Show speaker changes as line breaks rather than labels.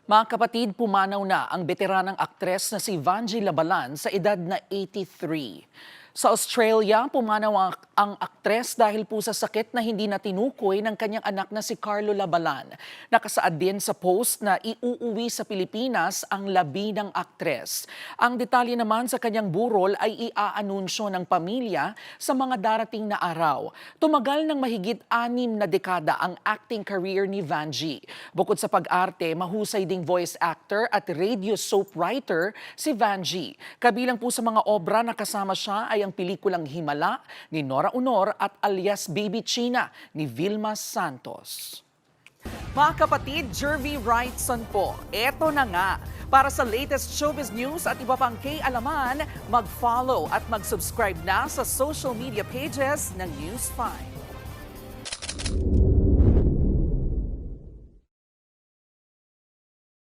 Mga kapatid, pumanaw na ang veteranang aktres na si Vanjie Labalan sa edad na 83. Sa Australia, pumanaw ang aktres dahil po sa sakit na hindi na tinukoy ng kanyang anak na si Carlo Labalan. Nakasaad din sa post na iuuwi sa Pilipinas ang labi ng aktres. Ang detalye naman sa kanyang burol ay iaanunsyo ng pamilya sa mga darating na araw. Tumagal ng mahigit 6 na dekada ang acting career ni Vanjie. Bukod sa pag-arte, mahusay ding voice actor at radio soap writer si Vanjie. Kabilang po sa mga obra na kasama siya ay ang pelikulang Himala ni Nora Honor at alias Baby China ni Vilma Santos. Mga kapatid, Jervy Wrightson po. Eto na nga. Para sa latest showbiz news at iba pang K-alaman, mag-follow at mag-subscribe na sa social media pages ng News 5.